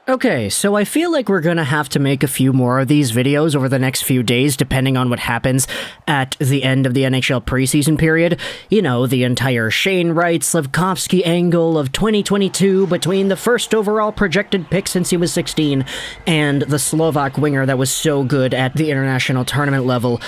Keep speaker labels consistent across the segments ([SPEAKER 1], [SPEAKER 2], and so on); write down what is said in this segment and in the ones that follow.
[SPEAKER 1] Okay, so I feel like we're gonna have to make a few more of these videos over the next few days, depending on what happens at the end of the NHL preseason period. You know, the entire Shane Wright, Slafkovsky angle of 2022 between the first overall projected pick since he was 16 and the Slovak winger that was so good at the international tournament level.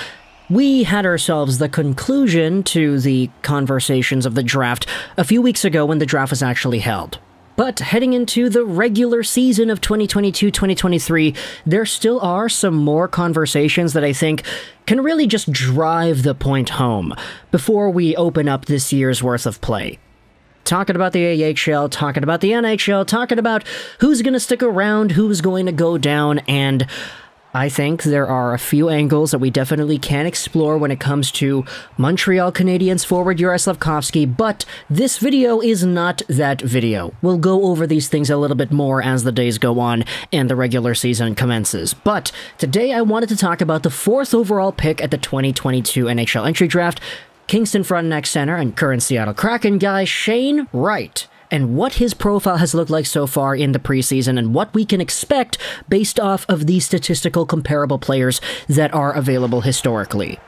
[SPEAKER 1] We had ourselves the conclusion to the conversations of the draft a few weeks ago when the draft was actually held. But heading into the regular season of 2022-2023, there still are some more conversations that I think can really just drive the point home before we open up this year's worth of play. Talking about the AHL, talking about the NHL, talking about who's going to stick around, who's going to go down, and I think there are a few angles that we definitely can explore when it comes to Montreal Canadiens forward Juraj Slafkovsky, but this video is not that video. We'll go over these things a little bit more as the days go on and the regular season commences. But today I wanted to talk about the 4th overall pick at the 2022 NHL Entry Draft, Kingston Frontenac center and current Seattle Kraken guy Shane Wright, and what his profile has looked like so far in the preseason and what we can expect based off of these statistical comparable players that are available historically.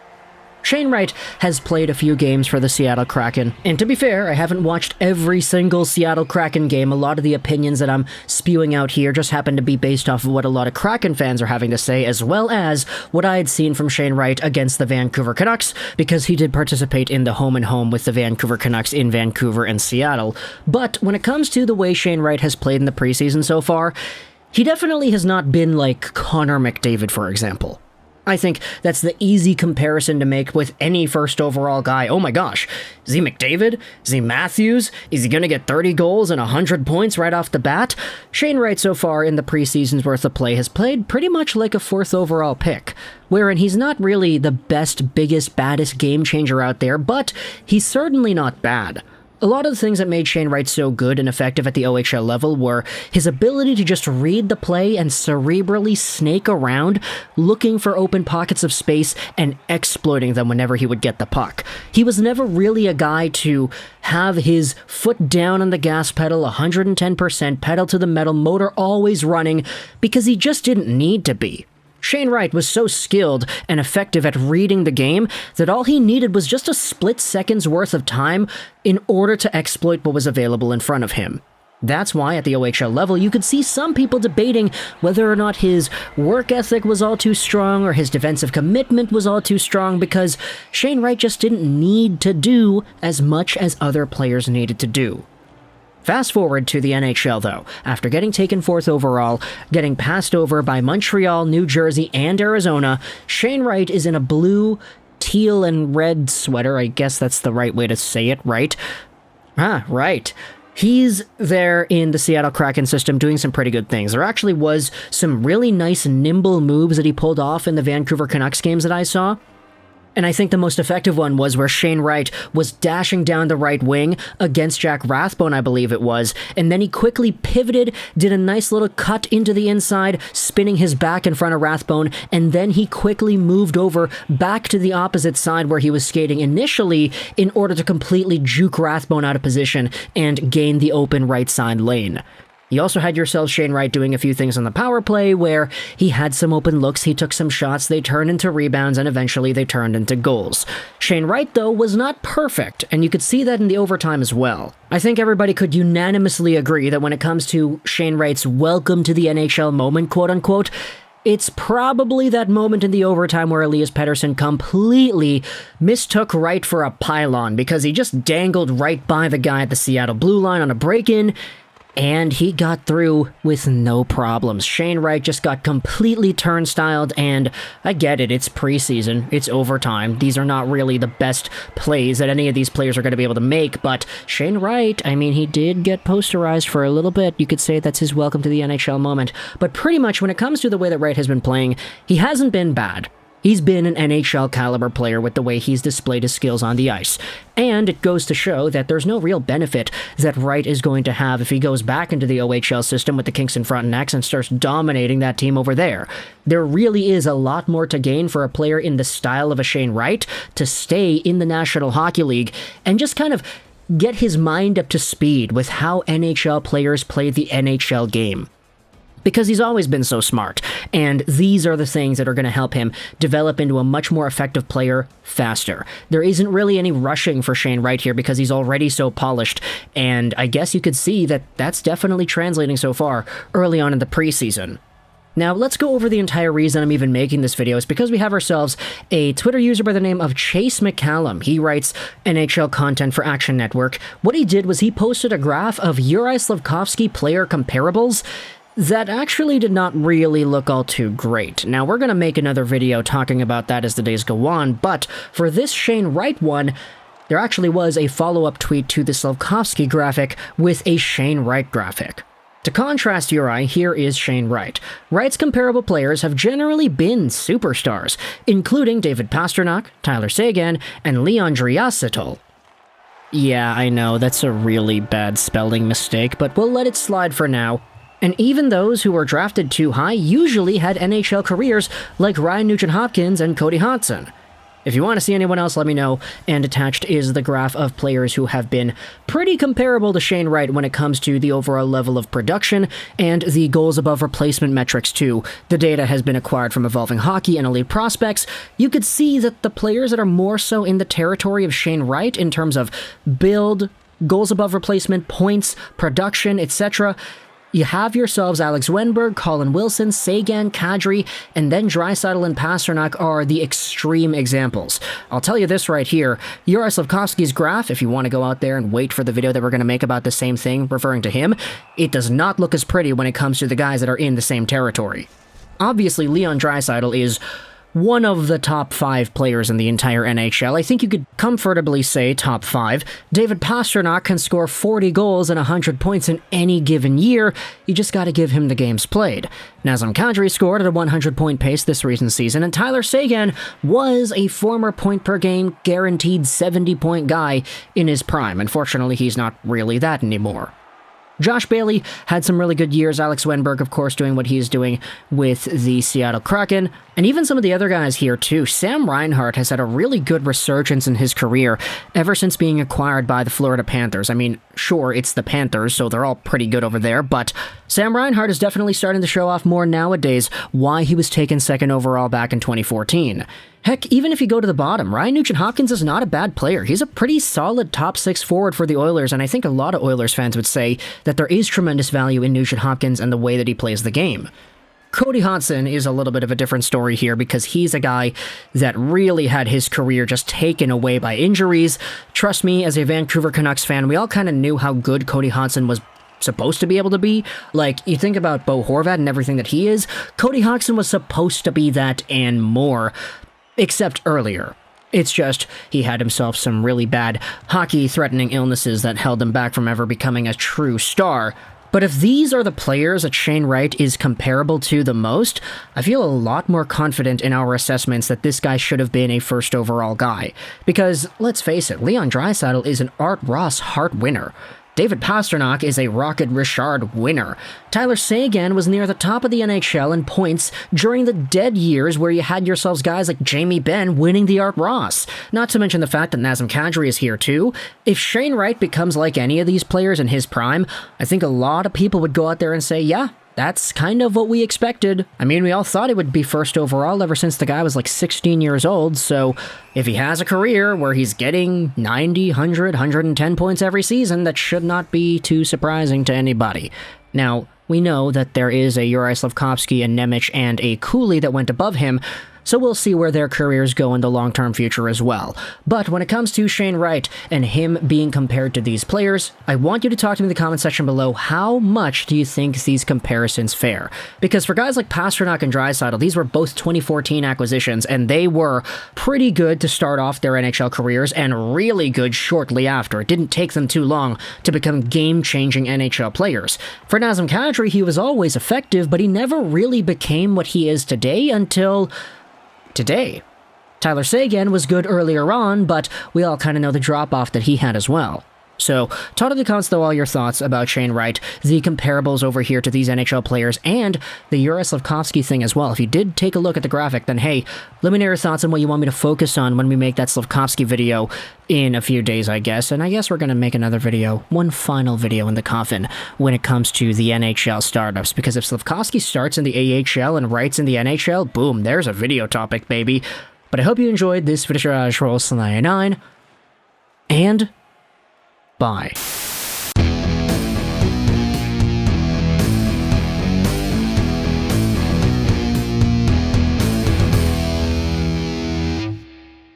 [SPEAKER 1] Shane Wright has played a few games for the Seattle Kraken, and to be fair, I haven't watched every single Seattle Kraken game. A lot of the opinions that I'm spewing out here just happen to be based off of what a lot of Kraken fans are having to say, as well as what I had seen from Shane Wright against the Vancouver Canucks, because he did participate in the home-and-home with the Vancouver Canucks in Vancouver and Seattle. But when it comes to the way Shane Wright has played in the preseason so far, he definitely has not been like Connor McDavid, for example. I think that's the easy comparison to make with any first overall guy. Oh my gosh, is he McDavid? Is he Matthews? Is he going to get 30 goals and 100 points right off the bat? Shane Wright so far in the preseason's worth of play has played pretty much like a 4th overall pick, wherein he's not really the best, biggest, baddest game changer out there, but he's certainly not bad. A lot of the things that made Shane Wright so good and effective at the OHL level were his ability to just read the play and cerebrally snake around, looking for open pockets of space and exploiting them whenever he would get the puck. He was never really a guy to have his foot down on the gas pedal, 110%, pedal to the metal, motor always running, because he just didn't need to be. Shane Wright was so skilled and effective at reading the game that all he needed was just a split second's worth of time in order to exploit what was available in front of him. That's why at the OHL level you could see some people debating whether or not his work ethic was all too strong or his defensive commitment was all too strong, because Shane Wright just didn't need to do as much as other players needed to do. Fast forward to the NHL, though. After getting taken 4th overall, getting passed over by Montreal, New Jersey, and Arizona, Shane Wright is in a blue, teal, and red sweater. I guess that's the right way to say it, right? Right. He's there in the Seattle Kraken system doing some pretty good things. There actually was some really nice, nimble moves that he pulled off in the Vancouver Canucks games that I saw. And I think the most effective one was where Shane Wright was dashing down the right wing against Jack Rathbone, I believe it was, and then he quickly pivoted, did a nice little cut into the inside, spinning his back in front of Rathbone, and then he quickly moved over back to the opposite side where he was skating initially in order to completely juke Rathbone out of position and gain the open right side lane. You also had yourself Shane Wright doing a few things on the power play where he had some open looks, he took some shots, they turned into rebounds, and eventually they turned into goals. Shane Wright, though, was not perfect, and you could see that in the overtime as well. I think everybody could unanimously agree that when it comes to Shane Wright's welcome to the NHL moment, quote-unquote, it's probably that moment in the overtime where Elias Pettersson completely mistook Wright for a pylon because he just dangled right by the guy at the Seattle blue line on a break-in, and he got through with no problems. Shane Wright just got completely turnstiled, and I get it, it's preseason, it's overtime. These are not really the best plays that any of these players are going to be able to make, but Shane Wright, I mean, he did get posterized for a little bit. You could say that's his welcome to the NHL moment, but pretty much when it comes to the way that Wright has been playing, he hasn't been bad. He's been an NHL caliber player with the way he's displayed his skills on the ice. And it goes to show that there's no real benefit that Wright is going to have if he goes back into the OHL system with the Kingston Frontenacs and starts dominating that team over there. There really is a lot more to gain for a player in the style of a Shane Wright to stay in the National Hockey League and just kind of get his mind up to speed with how NHL players play the NHL game. because he's always been so smart, and these are the things that are going to help him develop into a much more effective player faster. There isn't really any rushing for Shane Wright here because he's already so polished, and I guess you could see that that's definitely translating so far early on in the preseason. Now, let's go over the entire reason I'm even making this video. Is because we have ourselves a Twitter user by the name of Chase McCallum. He writes NHL content for Action Network. What he did was he posted a graph of Juraj Slafkovsky player comparables that actually did not really look all too great. Now, we're going to make another video talking about that as the days go on, but for this Shane Wright one, there actually was a follow-up tweet to the Slafkovsky graphic with a Shane Wright graphic. To contrast Juraj, here is Shane Wright. Wright's comparable players have generally been superstars, including David Pastrnak, Tyler Seguin, and Leon Draisaitl. Yeah, I know, that's a really bad spelling mistake, but we'll let it slide for now. And even those who were drafted too high usually had NHL careers like Ryan Nugent-Hopkins and Cody Hodgson. If you want to see anyone else, let me know, and attached is the graph of players who have been pretty comparable to Shane Wright when it comes to the overall level of production and the goals above replacement metrics too. The data has been acquired from Evolving Hockey and Elite Prospects. You could see that the players that are more so in the territory of Shane Wright in terms of build, goals above replacement, points, production, etc., you have yourselves Alex Wennberg, Colin Wilson, Seguin, Kadri, and then Draisaitl and Pastrnak are the extreme examples. I'll tell you this right here, Juraj Slafkovsky's graph, if you want to go out there and wait for the video that we're going to make about the same thing, referring to him, it does not look as pretty when it comes to the guys that are in the same territory. Obviously, Leon Draisaitl is one of the top 5 players in the entire NHL. I think you could comfortably say top 5. David Pastrnak can score 40 goals and 100 points in any given year. You just gotta give him the games played. Nazem Kadri scored at a 100-point pace this recent season, and Tyler Seguin was a former point-per-game guaranteed 70-point guy in his prime. Unfortunately, he's not really that anymore. Josh Bailey had some really good years. Alex Wennberg, of course, doing what he's doing with the Seattle Kraken. And even some of the other guys here, too. Sam Reinhart has had a really good resurgence in his career ever since being acquired by the Florida Panthers. I mean, sure, it's the Panthers, so they're all pretty good over there, but Sam Reinhart is definitely starting to show off more nowadays why he was taken second overall back in 2014. Heck, even if you go to the bottom, Ryan Nugent-Hopkins is not a bad player. He's a pretty solid top 6 forward for the Oilers, and I think a lot of Oilers fans would say that there is tremendous value in Nugent-Hopkins and the way that he plays the game. Cody Hodgson is a little bit of a different story here because he's a guy that really had his career just taken away by injuries. Trust me, as a Vancouver Canucks fan, we all kind of knew how good Cody Hodgson was supposed to be able to be. Like, you think about Bo Horvat and everything that he is, Cody Hodgson was supposed to be that and more. Except earlier. It's just, he had himself some really bad hockey-threatening illnesses that held him back from ever becoming a true star. But if these are the players that Shane Wright is comparable to the most, I feel a lot more confident in our assessments that this guy should have been a first overall guy. Because, let's face it, Leon Draisaitl is an Art Ross Hart winner. David Pastrnak is a Rocket Richard winner. Tyler Seguin was near the top of the NHL in points during the dead years where you had yourselves guys like Jamie Benn winning the Art Ross. Not to mention the fact that Nazem Kadri is here too. If Shane Wright becomes like any of these players in his prime, I think a lot of people would go out there and say, yeah, that's kind of what we expected. I mean, we all thought he would be first overall ever since the guy was like 16 years old, so if he has a career where he's getting 90, 100, 110 points every season, that should not be too surprising to anybody. Now, we know that there is a Juraj Slafkovsky, a Nemec, and a Cooley that went above him, so we'll see where their careers go in the long-term future as well. But when it comes to Shane Wright and him being compared to these players, I want you to talk to me in the comment section below. How much do you think these comparisons fare? Because for guys like Pastrnak and Draisaitl, these were both 2014 acquisitions, and they were pretty good to start off their NHL careers and really good shortly after. It didn't take them too long to become game-changing NHL players. For Nazem Kadri, he was always effective, but he never really became what he is today until today. Tyler Seguin was good earlier on, but we all kind of know the drop-off that he had as well. So, talk in the comments, though, all your thoughts about Shane Wright, the comparables over here to these NHL players, and the Juraj Slafkovsky thing as well. If you did take a look at the graphic, then hey, let me know your thoughts on what you want me to focus on when we make that Slafkovsky video in a few days, I guess. And I guess we're going to make another video, one final video in the coffin, when it comes to the NHL startups. Because if Slafkovsky starts in the AHL and Wright's in the NHL, boom, there's a video topic, baby. But I hope you enjoyed this video, Juraj Roll 99, and bye.